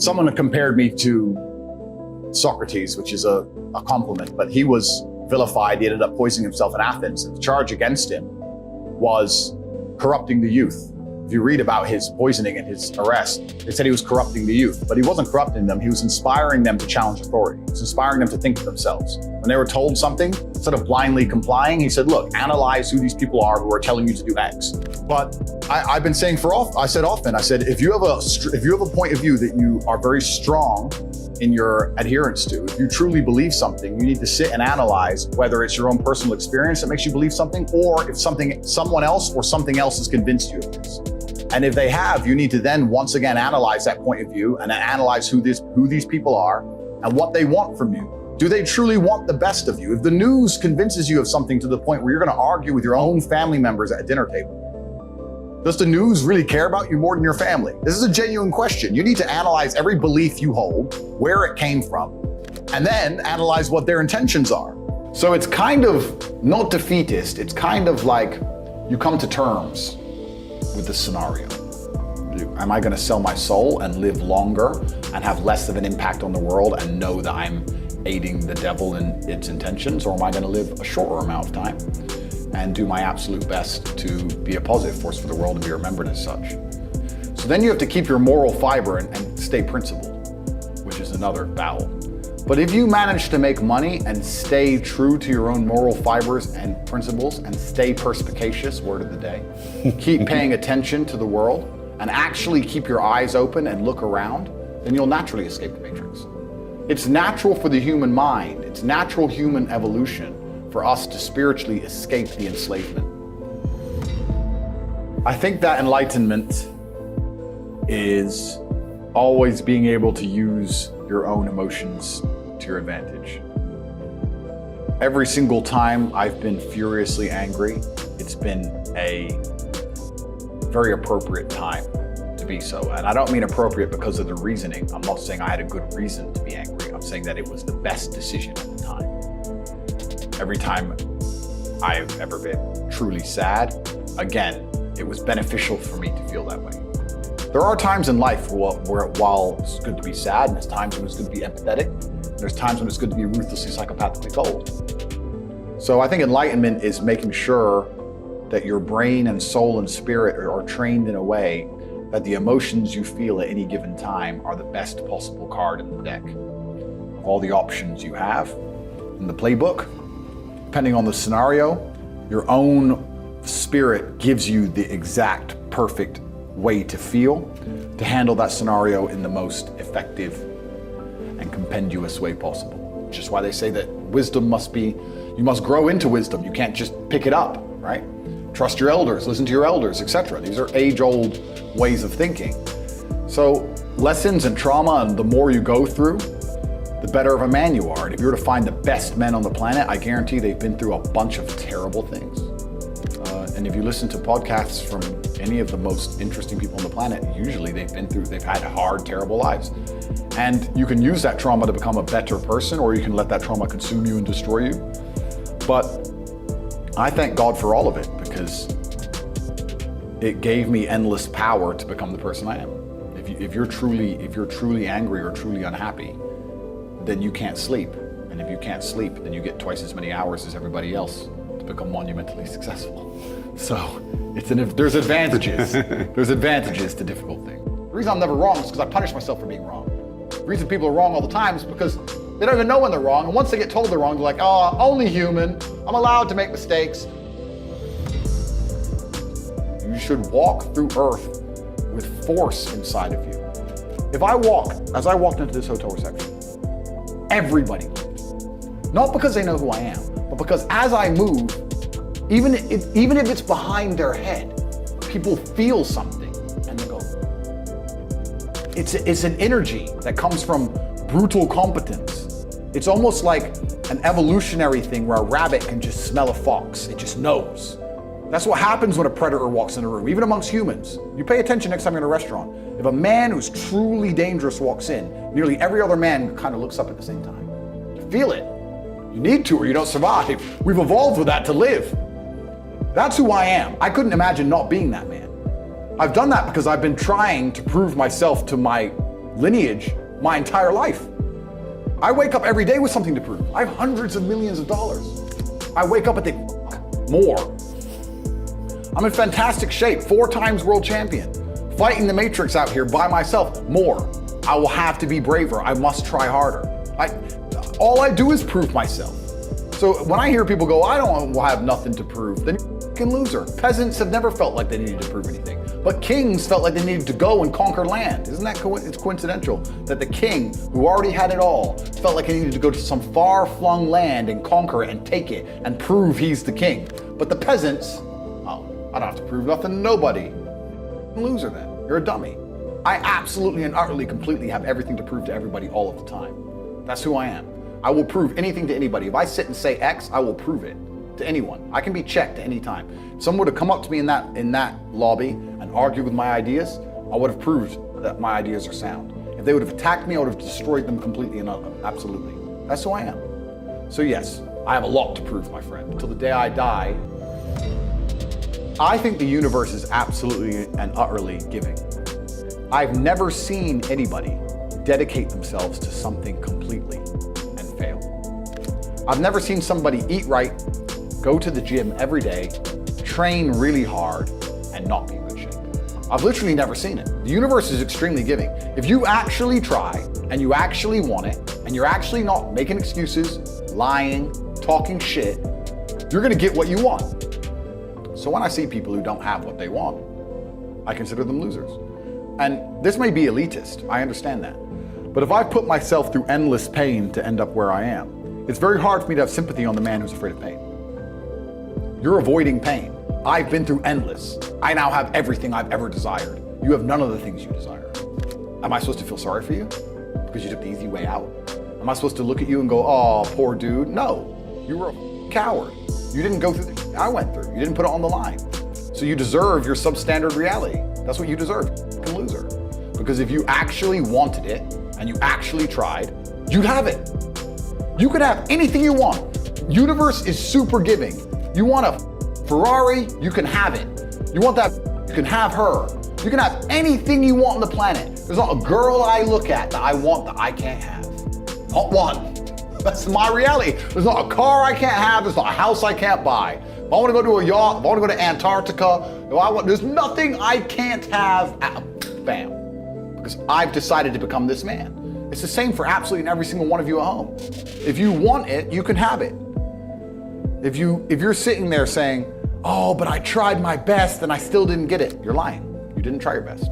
Someone compared me to Socrates, which is a compliment, but he was vilified. He ended up poisoning himself in Athens, and the charge against him was corrupting the youth. If you read about his poisoning and his arrest, they said he was corrupting the youth, but he wasn't corrupting them. He was inspiring them to challenge authority. He was inspiring them to think for themselves. When they were told something, instead of blindly complying, he said, look, analyze who these people are who are telling you to do X. But I've been saying I said, if you have a point of view that you are very strong in your adherence to, if you truly believe something, you need to sit and analyze whether it's your own personal experience that makes you believe something, or if someone else or something else has convinced you of this. And if they have, you need to then once again analyze that point of view and analyze who these people are and what they want from you. Do they truly want the best of you? If the news convinces you of something to the point where you're going to argue with your own family members at a dinner table, does the news really care about you more than your family? This is a genuine question. You need to analyze every belief you hold, where it came from, and then analyze what their intentions are. So it's kind of not defeatist. It's kind of like you come to terms with the scenario. Am I going to sell my soul and live longer and have less of an impact on the world and know that I'm aiding the devil in its intentions? Or am I going to live a shorter amount of time and do my absolute best to be a positive force for the world and be remembered as such? So then you have to keep your moral fiber and stay principled, which is another battle. But if you manage to make money and stay true to your own moral fibers and principles and stay perspicacious, word of the day, keep paying attention to the world and actually keep your eyes open and look around, then you'll naturally escape the matrix. It's natural for the human mind, it's natural human evolution for us to spiritually escape the enslavement. I think that enlightenment is always being able to use your own emotions to your advantage. Every single time I've been furiously angry, it's been a very appropriate time to be so. And I don't mean appropriate because of the reasoning. I'm not saying I had a good reason to be angry. I'm saying that it was the best decision at the time. Every time I've ever been truly sad, again, it was beneficial for me to feel that way. There are times in life where while it's good to be sad, and there's times when it's good to be empathetic, and there's times when it's good to be ruthlessly psychopathically cold. So I think enlightenment is making sure that your brain and soul and spirit are trained in a way that the emotions you feel at any given time are the best possible card in the deck. Of all the options you have in the playbook, depending on the scenario, your own spirit gives you the exact perfect way to feel to handle that scenario in the most effective and compendious way possible. Which is why they say that wisdom you must grow into wisdom. You can't just pick it up, right? Trust your elders, listen to your elders, etc. These are age-old ways of thinking. So lessons and trauma, and the more you go through, the better of a man you are. And if you were to find the best men on the planet, I guarantee they've been through a bunch of terrible things. And if you listen to podcasts from any of the most interesting people on the planet, usually they've had hard, terrible lives. And you can use that trauma to become a better person, or you can let that trauma consume you and destroy you. But I thank God for all of it, because it gave me endless power to become the person I am. If you're truly angry or truly unhappy, then you can't sleep. And if you can't sleep, then you get twice as many hours as everybody else to become monumentally successful. So there's advantages. There's advantages to difficult things. The reason I'm never wrong is because I punish myself for being wrong. The reason people are wrong all the time is because they don't even know when they're wrong. And once they get told they're wrong, they're like, oh, only human. I'm allowed to make mistakes. You should walk through earth with force inside of you. As I walked into this hotel reception, everybody moved. Not because they know who I am, but because as I move, even if it's behind their head, people feel something and they go. It's an energy that comes from brutal competence. It's almost like an evolutionary thing where a rabbit can just smell a fox. It just knows. That's what happens when a predator walks in a room, even amongst humans. You pay attention next time you're in a restaurant. If a man who's truly dangerous walks in, nearly every other man kind of looks up at the same time. You feel it. You need to, or you don't survive. We've evolved with that to live. That's who I am. I couldn't imagine not being that man. I've done that because I've been trying to prove myself to my lineage my entire life. I wake up every day with something to prove. I have hundreds of millions of dollars. I wake up and think, more. I'm in fantastic shape, 4 times world champion. Fighting the Matrix out here by myself, more. I will have to be braver. I must try harder. All I do is prove myself. So when I hear people go, I don't have nothing to prove, then you're a fucking loser. Peasants have never felt like they needed to prove anything. But kings felt like they needed to go and conquer land. Isn't that it's coincidental that the king, who already had it all, felt like he needed to go to some far-flung land and conquer it and take it and prove he's the king. But the peasants, oh, I don't have to prove nothing to nobody. Loser then. You're a dummy. I absolutely and utterly, completely have everything to prove to everybody all of the time. That's who I am. I will prove anything to anybody. If I sit and say X, I will prove it to anyone. I can be checked at any time. If someone would have come up to me in that lobby and argued with my ideas, I would have proved that my ideas are sound. If they would have attacked me, I would have destroyed them completely and absolutely. That's who I am. So yes, I have a lot to prove, my friend. Until the day I die, I think the universe is absolutely and utterly giving. I've never seen anybody dedicate themselves to something completely and fail. I've never seen somebody eat right, go to the gym every day, train really hard, and not be in good shape. I've literally never seen it. The universe is extremely giving. If you actually try, and you actually want it, and you're actually not making excuses, lying, talking shit, you're gonna get what you want. So when I see people who don't have what they want, I consider them losers. And this may be elitist, I understand that. But if I've put myself through endless pain to end up where I am, it's very hard for me to have sympathy on the man who's afraid of pain. You're avoiding pain. I've been through endless. I now have everything I've ever desired. You have none of the things you desire. Am I supposed to feel sorry for you? Because you took the easy way out? Am I supposed to look at you and go, oh, poor dude? No, you were a coward. You didn't go through the shit I went through. You didn't put it on the line. So you deserve your substandard reality. That's what you deserve, you loser. Because if you actually wanted it and you actually tried, you'd have it. You could have anything you want. Universe is super giving. You want a Ferrari, you can have it. You want that, you can have her. You can have anything you want on the planet. There's not a girl I look at that I want that I can't have. Not one. That's my reality. There's not a car I can't have. There's not a house I can't buy. If I want to go to a yacht, if I want to go to Antarctica, there's nothing I can't have. Bam. Because I've decided to become this man. It's the same for absolutely every single one of you at home. If you want it, you can have it. If you're sitting there saying, oh, but I tried my best and I still didn't get it, you're lying. You didn't try your best.